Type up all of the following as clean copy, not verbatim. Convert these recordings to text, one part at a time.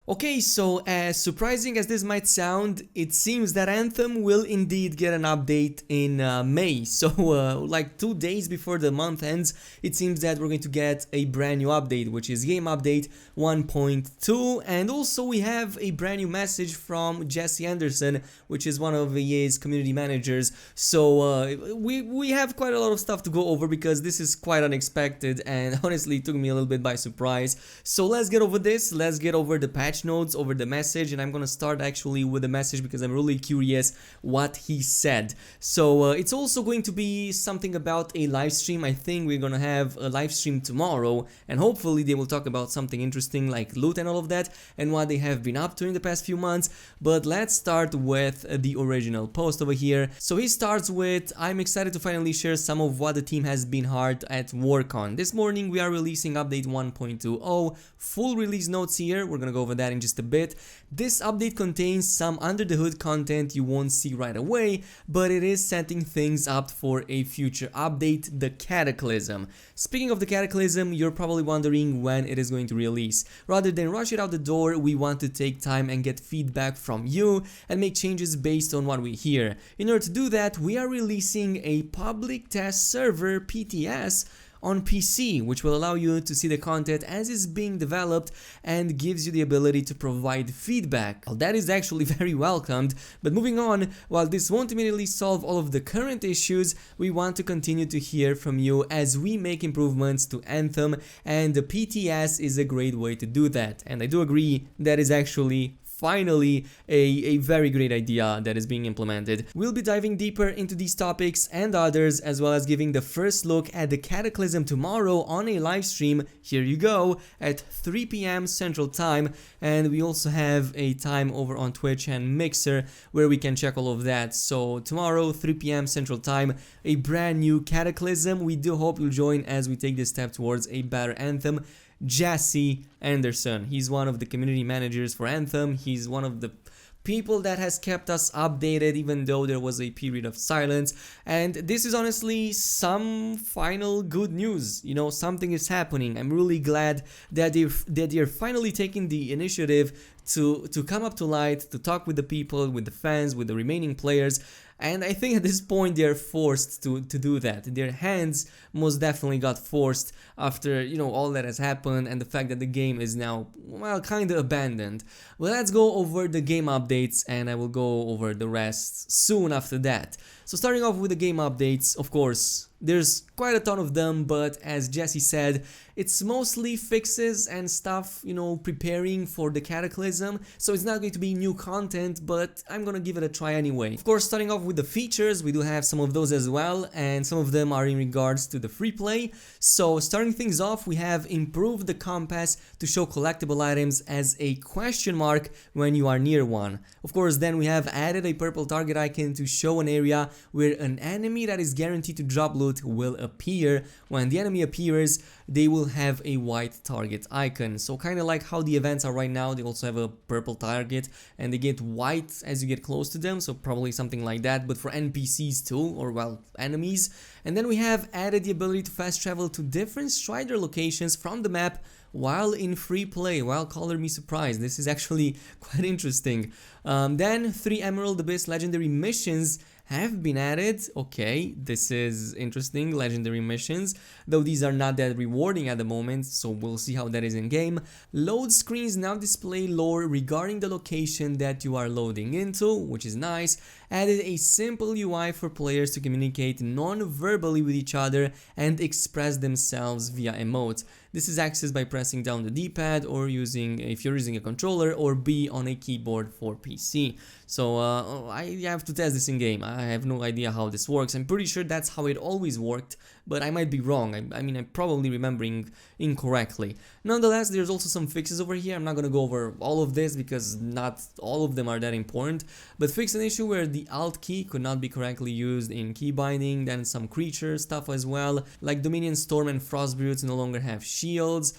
Okay, so as surprising as this might sound, it seems that Anthem will indeed get an update in May. So like 2 days before the month ends, it seems that we're going to get a brand new update, which is Game Update 1.2. And also we have a brand new message from Jesse Anderson, which is one of EA's community managers. So we have quite a lot of stuff to go over because this is quite unexpected and honestly it took me a little bit by surprise. So let's get over this, let's get over the patch notes, over the message, and I'm gonna start actually with the message because I'm really curious what he said. So it's also going to be something about a live stream. I think we're gonna have a live stream tomorrow and hopefully they will talk about something interesting like loot and all of that and what they have been up to in the past few months. But let's start with the original post over here. So he starts with, I'm excited to finally share some of what the team has been hard at work on. This morning we are releasing update 1.20, full release notes here, we're gonna go over that in just a bit. This update contains some under the hood content you won't see right away, but it is setting things up for a future update, the Cataclysm. Speaking of the Cataclysm, you're probably wondering when it is going to release. Rather than rush it out the door, we want to take time and get feedback from you and make changes based on what we hear. In order to do that, we are releasing a public test server, PTS, on PC, which will allow you to see the content as it's being developed and gives you the ability to provide feedback. Well, that is actually very welcomed, but moving on, while this won't immediately solve all of the current issues, we want to continue to hear from you as we make improvements to Anthem, and the PTS is a great way to do that. And I do agree, that is actually finally a very great idea that is being implemented. We'll be diving deeper into these topics and others, as well as giving the first look at the Cataclysm tomorrow on a live stream, here you go, at 3 PM Central Time, and we also have a time over on Twitch and Mixer where we can check all of that. So tomorrow 3 PM Central Time, a brand new Cataclysm. We do hope you'll join as we take this step towards a better Anthem. Jesse Anderson, he's one of the community managers for Anthem. He's one of the people that has kept us updated even though there was a period of silence, and this is honestly some final good news. You know, something is happening. I'm really glad that they're finally taking the initiative to come up to light, to talk with the people, with the fans, with the remaining players. And I think at this point they're forced to do that. Their hands most definitely got forced after, you know, all that has happened and the fact that the game is now, well, kind of abandoned. Well, let's go over the game updates and I will go over the rest soon after that. So starting off with the game updates, of course, there's quite a ton of them, but as Jesse said, it's mostly fixes and stuff, you know, preparing for the Cataclysm, so it's not going to be new content, but I'm gonna give it a try anyway. Of course, starting off with the features, we do have some of those as well, and some of them are in regards to the free play. So starting things off, we have improved the compass to show collectible items as a question mark when you are near one. Of course, then we have added a purple target icon to show an area where an enemy that is guaranteed to drop loot will appear. When the enemy appears, they will have a white target icon. So kind of like how the events are right now, they also have a purple target and they get white as you get close to them, so probably something like that, but for NPCs too, or well, enemies. And then we have added the ability to fast travel to different Strider locations from the map while in free play. Well, color me surprised, this is actually quite interesting. Then 3 Emerald Abyss legendary missions have been added. Okay, this is interesting, legendary missions, though these are not that rewarding at the moment, so we'll see how that is in game. Load screens now display lore regarding the location that you are loading into, which is nice. Added a simple UI for players to communicate non-verbally with each other and express themselves via emotes. This is accessed by pressing down the D-pad or if you're using a controller, or B on a keyboard for PC. So I have to test this in game. I have no idea how this works. I'm pretty sure that's how it always worked, but I might be wrong. I mean, I'm probably remembering incorrectly. Nonetheless, there's also some fixes over here. I'm not gonna go over all of this because not all of them are that important, but fix an issue where the Alt key could not be correctly used in key binding. Then some creature stuff as well, like Dominion Storm and Frostbrutes no longer have shields.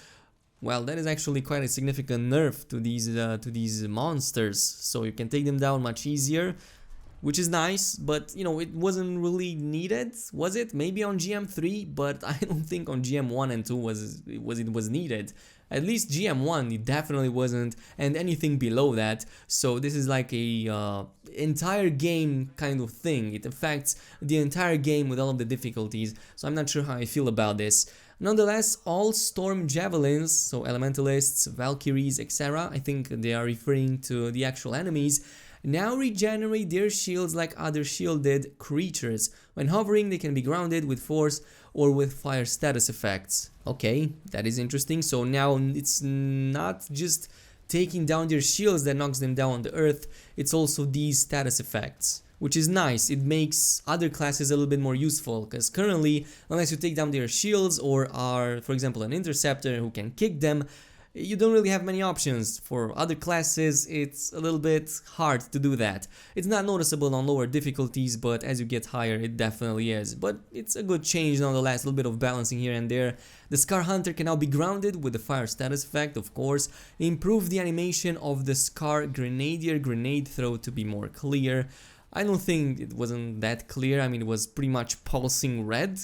Well, that is actually quite a significant nerf to these monsters, so you can take them down much easier, which is nice, but you know, it wasn't really needed, was it? Maybe on GM3, but I don't think on GM1 and 2 it was needed. At least GM1 it definitely wasn't, and anything below that. So this is like a entire game kind of thing. It affects the entire game with all of the difficulties, so I'm not sure how I feel about this. Nonetheless, all Storm Javelins, so Elementalists, Valkyries, etc., I think they are referring to the actual enemies, now regenerate their shields like other shielded creatures. When hovering, they can be grounded with force or with fire status effects. Okay, that is interesting. So now it's not just taking down their shields that knocks them down on the earth, it's also these status effects, which is nice. It makes other classes a little bit more useful, because currently, unless you take down their shields or are, for example, an interceptor who can kick them, you don't really have many options. For other classes, it's a little bit hard to do that. It's not noticeable on lower difficulties, but as you get higher, it definitely is. But it's a good change nonetheless, a little bit of balancing here and there. The Scar Hunter can now be grounded with the fire status effect, of course. Improve the animation of the Scar Grenadier grenade throw to be more clear. I don't think it wasn't that clear. I mean, it was pretty much pulsing red,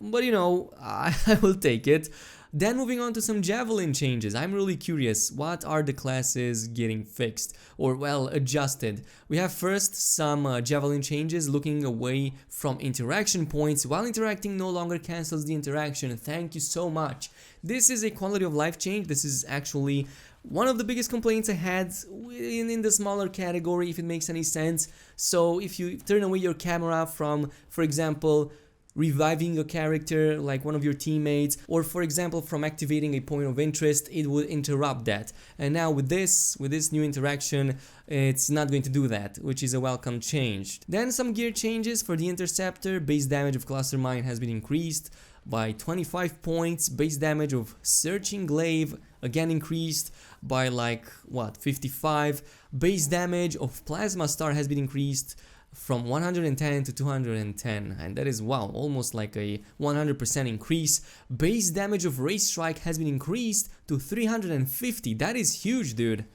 but you know, I will take it. Then moving on to some Javelin changes. I'm really curious, what are the classes getting fixed or, well, adjusted? We have first some Javelin changes, looking away from interaction points. While interacting no longer cancels the interaction. Thank you so much. This is a quality of life change. This is actually one of the biggest complaints I had in the smaller category, if it makes any sense. So if you turn away your camera from, for example, reviving a character like one of your teammates, or for example from activating a point of interest, it would interrupt that. And now with this new interaction, it's not going to do that, which is a welcome change. Then some gear changes for the Interceptor. Base damage of Cluster Mine has been increased by 25 points. Base damage of Searching Glaive again increased by like what, 55. Base damage of Plasma Star has been increased from 110 to 210, and that is, wow, almost like a 100% increase. Base damage of Ray Strike has been increased to 350. That is huge, dude.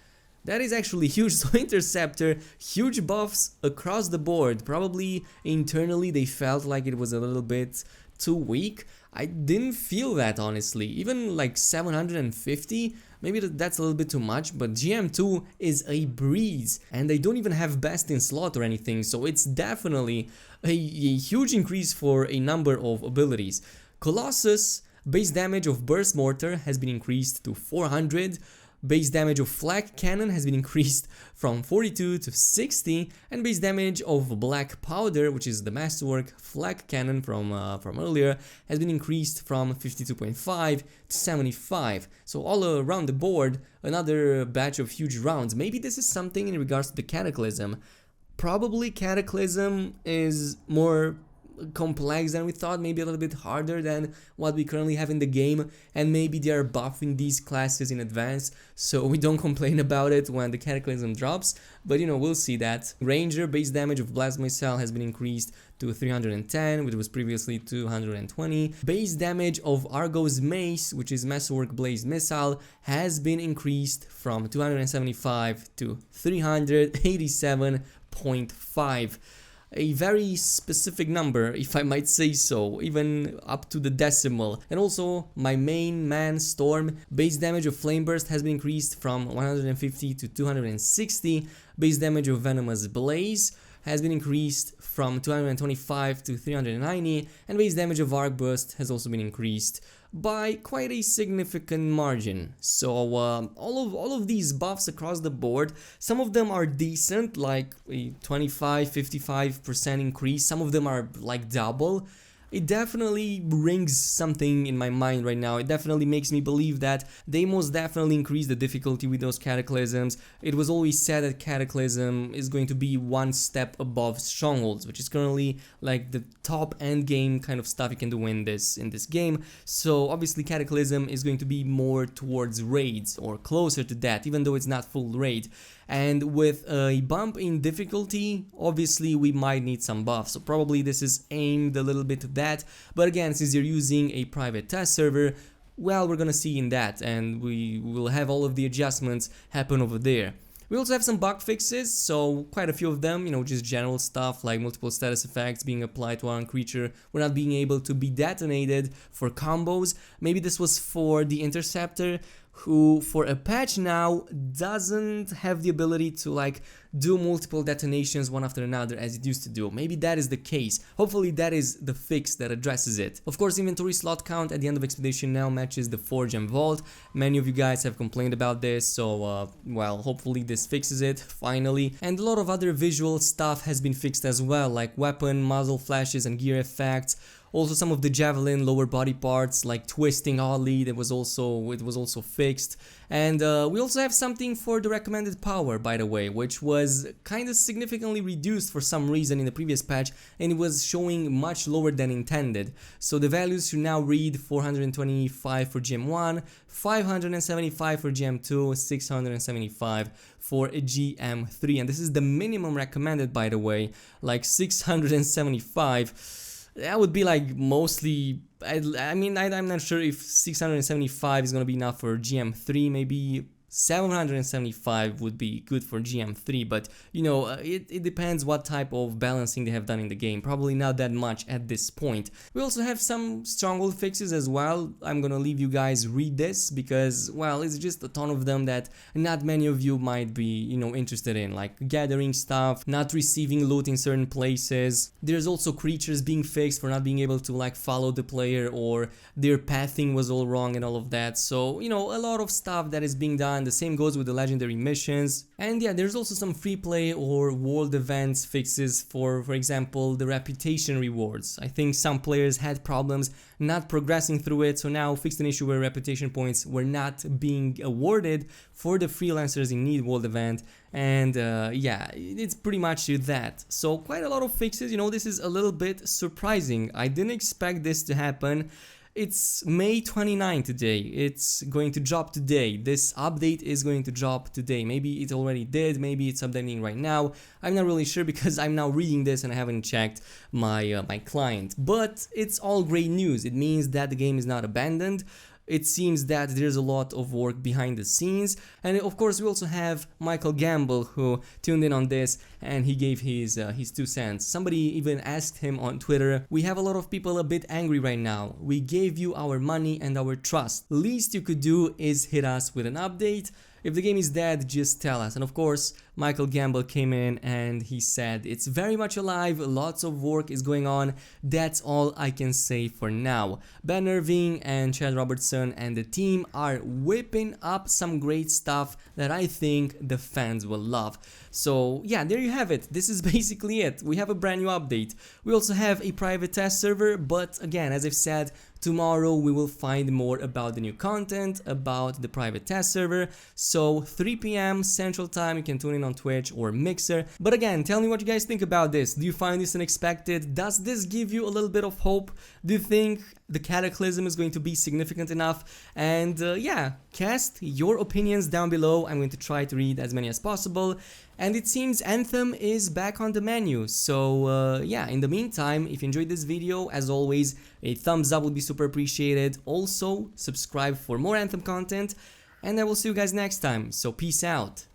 That is actually huge. So Interceptor, huge buffs across the board. Probably internally they felt like it was a little bit too weak. I didn't feel that, honestly. Even like 750, maybe that's a little bit too much, but GM2 is a breeze, and they don't even have best in slot or anything, so it's definitely a huge increase for a number of abilities. Colossus, base damage of Burst Mortar has been increased to 400. Base damage of Flak Cannon has been increased from 42 to 60, and base damage of Black Powder, which is the Masterwork Flak Cannon from earlier, has been increased from 52.5 to 75. So all around the board, another batch of huge rounds. Maybe this is something in regards to the Cataclysm. Probably Cataclysm is more complex than we thought, maybe a little bit harder than what we currently have in the game, and maybe they are buffing these classes in advance so we don't complain about it when the Cataclysm drops, but you know, we'll see that. Ranger, base damage of Blast Missile has been increased to 310, which was previously 220. Base damage of Argo's Mace, which is Masterwork Blaze Missile, has been increased from 275 to 387.5. A very specific number, if I might say so, even up to the decimal. And also, my main man Storm, base damage of Flame Burst has been increased from 150 to 260. Base damage of Venomous Blaze has been increased from 225 to 390, and base damage of Arc Burst has also been increased by quite a significant margin. So all of these buffs across the board, some of them are decent, like a 25-55% increase, some of them are like double. It definitely rings something in my mind right now. It definitely makes me believe that they most definitely increase the difficulty with those Cataclysms. It was always said that Cataclysm is going to be one step above Strongholds, which is currently like the top end game kind of stuff you can do in this game. So obviously Cataclysm is going to be more towards raids or closer to that, even though it's not full raid. And with a bump in difficulty, obviously we might need some buffs, so probably this is aimed a little bit at that, but again, since you're using a private test server, well, we're gonna see in that, and we will have all of the adjustments happen over there. We also have some bug fixes, so quite a few of them, you know, just general stuff like multiple status effects being applied to one creature, we're not being able to be detonated for combos. Maybe this was for the Interceptor, who for a patch now doesn't have the ability to like do multiple detonations one after another as it used to do. Maybe that is the case. Hopefully that is the fix that addresses it. Of course, inventory slot count at the end of Expedition now matches the 4-gem vault. Many of you guys have complained about this, so well, hopefully this fixes it finally. And a lot of other visual stuff has been fixed as well, like weapon, muzzle flashes and gear effects. Also some of the Javelin lower body parts like twisting oddly, it was also fixed. And we also have something for the recommended power, by the way, which was kind of significantly reduced for some reason in the previous patch, and it was showing much lower than intended. So the values should now read 425 for GM1, 575 for GM2, 675 for GM3, and this is the minimum recommended, by the way, like 675. That would be like mostly, I'm not sure if 675 is gonna be enough for GM3, maybe 775 would be good for GM3, but you know, it depends what type of balancing they have done in the game. Probably not that much at this point. We also have some Stronghold fixes as well. I'm gonna leave you guys read this because, well, it's just a ton of them that not many of you might be, you know, interested in, like gathering stuff, not receiving loot in certain places. There's also creatures being fixed for not being able to like follow the player, or their pathing was all wrong and all of that. So, you know, a lot of stuff that is being done. The same goes with the legendary missions. And yeah, there's also some free play or world events fixes for example, the reputation rewards. I think some players had problems not progressing through it, so now fixed an issue where reputation points were not being awarded for the freelancers in need world event. And yeah, it's pretty much that. So quite a lot of fixes, you know, this is a little bit surprising. I didn't expect this to happen. It's May 29 today, it's going to drop today, this update is going to drop today. Maybe it already did, maybe it's updating right now, I'm not really sure because I'm now reading this and I haven't checked my, my client. But it's all great news, it means that the game is not abandoned. It seems that there's a lot of work behind the scenes, and of course we also have Michael Gamble who tuned in on this and he gave his 2 cents. Somebody even asked him on Twitter, "We have a lot of people a bit angry right now. We gave you our money and our trust. Least you could do is hit us with an update. If the game is dead, just tell us." And of course, Michael Gamble came in and he said, "It's very much alive, lots of work is going on, that's all I can say for now. Ben Irving and Chad Robertson and the team are whipping up some great stuff that I think the fans will love." So yeah, there you have it, this is basically it. We have a brand new update. We also have a private test server, but again, as I've said, tomorrow we will find more about the new content, about the private test server. So 3 PM Central Time, you can tune in on Twitch or Mixer. But again, tell me what you guys think about this. Do you find this unexpected? Does this give you a little bit of hope? Do you think the Cataclysm is going to be significant enough? And yeah, cast your opinions down below. I'm going to try to read as many as possible. And it seems Anthem is back on the menu. So yeah, in the meantime, if you enjoyed this video, as always, a thumbs up would be super appreciated. Also, subscribe for more Anthem content. And I will see you guys next time. So peace out.